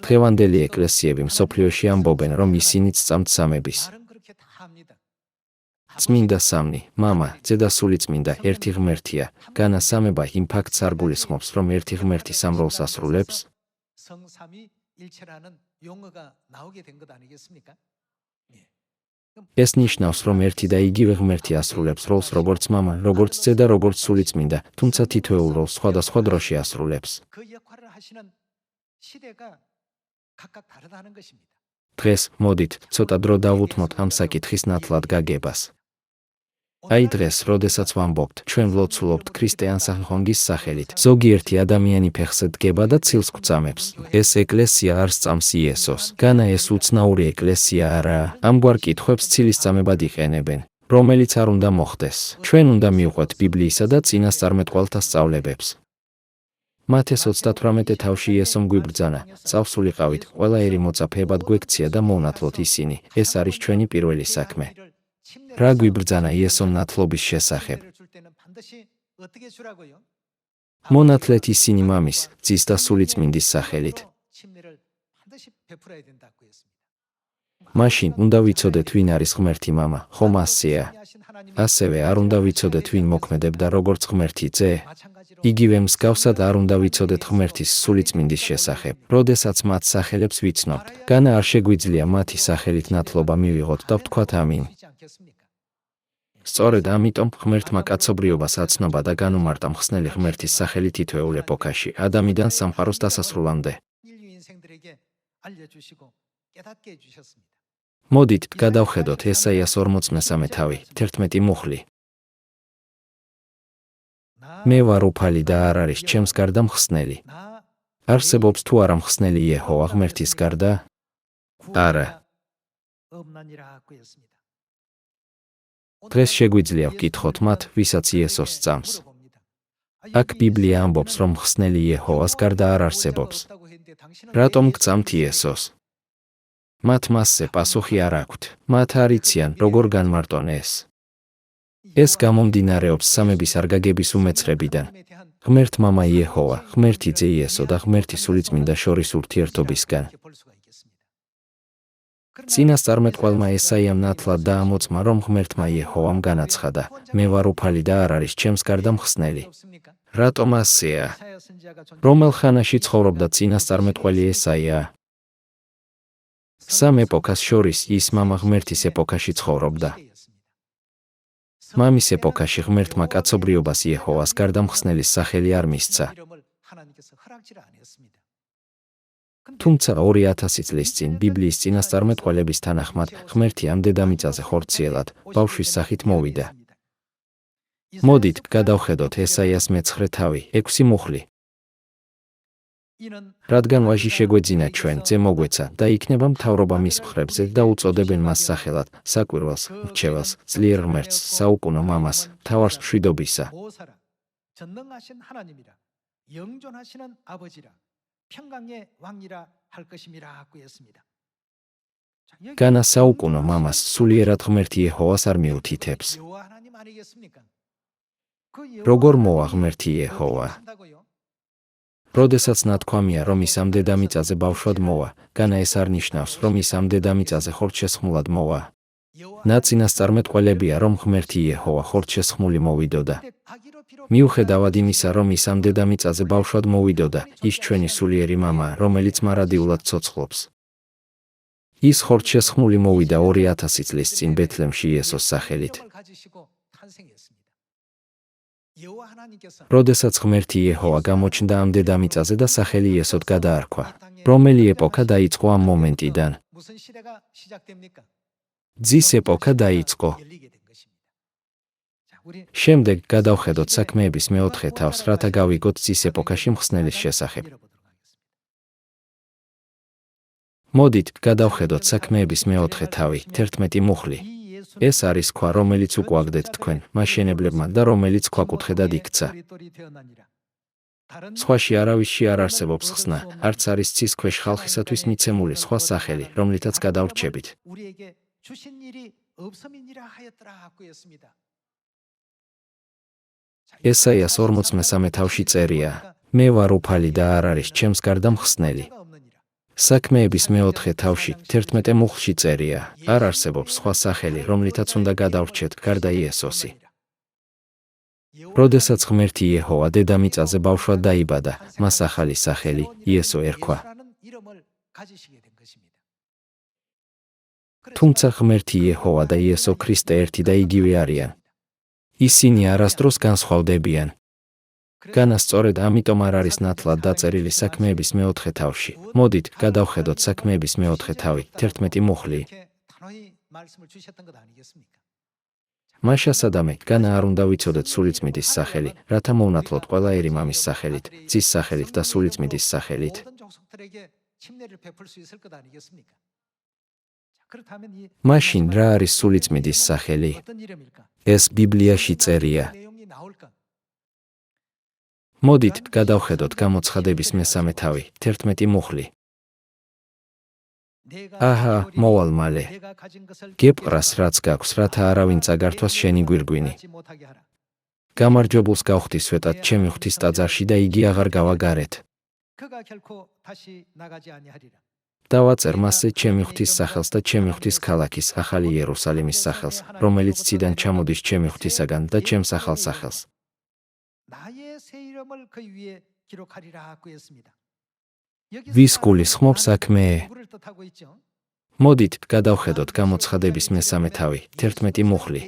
დღევანდელი ეკლესიები მსოფლიოში ამბობენ, რომ ისინიც სწამთ სამების. წმინდა სამნი, მამა, ძე და სულიწმინდა ერთი ღმერთია. განა სამება იმ ფაქტს არ გულისხმობს, რომ ერთი ღმერთი სამ როლს ასრულებს? ეს ნიშნავს, რომ ერთი და იგივე ღმერთი ასრულებს როლს როგორც მამა, როგორც ძე და როგორც სულიწმინდა, თუმცა თითოეულ როლს სხვადასხვა დროში ასრულებს. დღეს მოდით ცოტა დრო დავუთმოთ ამ საკითხის ნათლად გაგებას. აი დღეს, როდესაც ვამბობთ, ჩვენ ვლოცულობთ ქრისტიან სახელმწიფოს სახელით. ზოგიერთი ადამიანი ფეხზე დგება და ცილს გვწამებს. ეს ეკლესია არ სწამს იესოს. განა ეს უცნაური ეკლესია არაა. ამგვარ კითხვებს ცილისწამებად იყენებენ, რომელიც არ უნდა მოხდეს. ჩვენ უნდა მივყვეთ ბიბლიისა და წინასწარმეტყველთა სწავლებებს. მათეს 38 თავში იესომ გვიბრძანა, წავსულიყავით, ყველაერი მოწაფეებად გვექცია და მოვნათლოთ ისინი. ეს არის ჩვენი პირველი საქმე. რა გვიბრძანა იესომ ნათლობის შესახებ? მონათლეთ ისინი მამის, ძის და სულიწმინდის სახელით. მაშინ უნდა ვიცოდეთ, ვინ არის ღმერთი მამა, ხომ ასეა? ასევე არ უნდა ვიცოდეთ, ვინ მოქმედებდა როგორც ღმერთი ძე? იგივე მსგავსად არ უნდა ვიცოდეთ ღმერთის სულიწმინდის შესახებ. როდესაც მათ სახელებს ვიცნობთ, განა არ შეგვიძლია მათი სახელით ნათლობა მივიღოთ და ვთქვათ ამინ. სწორედ ამიტომ ღმერთმა კაცობრიობას აცნობა და განუმარტა მხსნელი ღმერთის სახელი თითოეულ ეპოქაში, ადამიდან სამყაროს დასასრულამდე. მოდით გადავხედოთ ესაიას 43 თავი, 11 მუხლი. მე ვარ უფალი და არ არის ჩემს გარდა მხსნელი. არსებობს თუ არა მხსნელი იეჰოვა ღმერთის გარდა? არა. დღეს შეგვიძლია ვკითხოთ მათ, ვისაც იესოს სწამს. აქ ბიბლია ამბობს, რომ მხსნელი იეჰოვას გარდა არ არსებობს. რატომ გწამთ იესოს? მათ მასზე პასუხი არ აქვთ. მათ არ იციან, როგორ განმარტონ ეს. ეს გამომდინარეობს სამების არ გაგების უმეცრებიდან. ღმერთ მამა იეჰოვა, ღმერთი ძე იესო და ღმერთი სულიწმინდა შორის ურთიერთობისგან. წინასწარმეტყველმა ესაიამ ნათლად დაამოწმა, რომ ღმერთმა იეჰოვამ განაცხადა, მე ვარ უფალი და არ არის ჩემს გარდა მხსნელი. რატომ ასეა? რომელ ხანაში ცხოვრობდა წინასწარმეტყველი ესაია? სამ ეპოქას შორის ის მამა ღმერთის ეპოქაში ცხოვრობდა. მამის ეპოქაში ღმერთმა კაცობრიობას იეჰოვას გარდა მხსნელის სახელი არ მისცა. თუმცა 2000 წლის წინ ბიბლიის წინასწარმეტყველების თანახმად ღმერთი ამ დედამიწაზე ხორციელად, ბავშვის სახით მოვიდა. მოდით გადავხედოთ ესაიას 9 თავი, 6 მუხლი. რადგან ვაჟი შეგვეძინა ჩვენ, ძე მოგვეცა და იქნება მთავრობა მის მხრებზე და უწოდებენ მას სახელად, საკვირველს, მრჩეველს, ძლიერ ღმერთს, საუკუნო მამას, მთავარს მშვიდობისა. განა საუკუნო მამას სულიერად ღმერთი იეჰოვას არ მიუთითებს. როგორ მოვა ღმერთი იეჰოვა? როდესაც ნათქვამია, რომ ის ამ დედამიწაზე ბავშვად მოვა, განა ეს არ ნიშნავს, რომ ის ამ დედამიწაზე ხორცშესხმულად მოვა. ნაცინასწარმეტყველებია, რომ ღმერთი იეჰოვა ხორცშესხმული მოვიდოდა. მიუხედავად იმისა, რომ ის ამ დედამიწაზე ბავშვად მოვიდოდა, ის ჩვენი სულიერი მამაა, რომელიც მარადიულად ცოცხლობს. ის ხორცშესხმული მოვიდა 2000 წლის წინ ბეთლემში იესოს სახელით. როდესაც ღმერთი იეჰოვა გამოჩნდა ამ დედამიწაზე და სახელი იესოდ გადაარქვა. რომელი ეპოქა დაიწყო ამ მომენტიდან? ძის ეპოქა დაიწყო. შემდეგ გადავხედოთ საქმეების 4 თავს, რათა გავიგოთ ძის ეპოქაში მხსნელის შესახებ. მოდით გადავხედოთ საქმეების 4 თავი, 11 მუხლი. ეს არის ქვა, რომელიც უკვაგდეთ თქვენ, მაშენებლებმა და რომელიც ქვაკუთხედად იქცა. სხვაში არავისში არ არსებობს ხსნა, არც არის ცის ქვეშ ხალხისათვის მიცემული სხვა სახელი, რომლითაც გადავრჩებით. ესაიას 43 თავში წერია, მე ვარ უფალი და არ არის ჩემს გარდა მხსნელი. საქმეების მეოთხე თავში 11 მუხლში წერია: არ არსებობს სხვა სახელი, რომლითაც უნდა გადავრჩეთ, გარდა იესოსი. როდესაც ღმერთი იეჰოვა დედამიწაზე ბავშვად დაიბადა, მას ახალი სახელი იესო ერქვა. თუმცა ღმერთი იეჰოვა და იესო ქრისტე ერთი და იგივე არიან. ისინი არასდროს განსხვავდებიან. განასწორედ ამიტომ არ არის ნათლად დაწერილი საქმეების მეოთხე თავში. მოდით, გადავხედოთ საქმეების მეოთხე თავი, 11 მუხლი. მაშასადამე, განა არ უნდა ვიცოდეთ სულიწმიდის სახელი, რათა მოვნათლოთ ყველა ერი მამის სახელით, ძის სახელით და სულიწმიდის სახელით. მაშინ რა არის სულიწმიდის სახელი? ეს ბიბლიაში წერია. მოდით, გადავხედოთ გამოცხადების მესამე თავი, 11 მუხლი. აჰა, მოვალ მალე. გეპყრას რაც გაქვს, რათა არავინ წაგართვას შენი გვირგვინი. გამარჯვებულს გავხდი სვეტად ჩემი ღვთის ტაძარში და იგი აღარ გავაგარეთ. დავაწერ მასზე ჩემი ღვთის სახელს და ჩემი ღვთის ქალაქის, ახალი იერუსალიმის სახელს, რომელიც ციდან ჩამოდის ჩემი ღვთისაგან და ჩემს ახალ სახელს. ვის გულისხმობს საქმე? მოდით, გადავხედოთ გამოცხადების მესამე თავი, 11 მუხლი.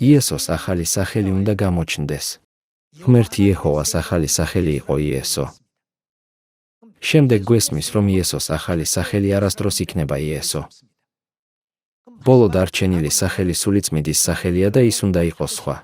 იესოს ახალი სახელი უნდა გამოჩნდეს. ღმერთი იეჰოვას ახალი სახელი იყო იესო. შემდეგ გვესმის, რომ იესოს ახალი სახელი არასდროს იქნება იესო. ბოლო დარჩენილი სახელი სულიწმიდის სახელია და ის უნდა იყოს სხვა.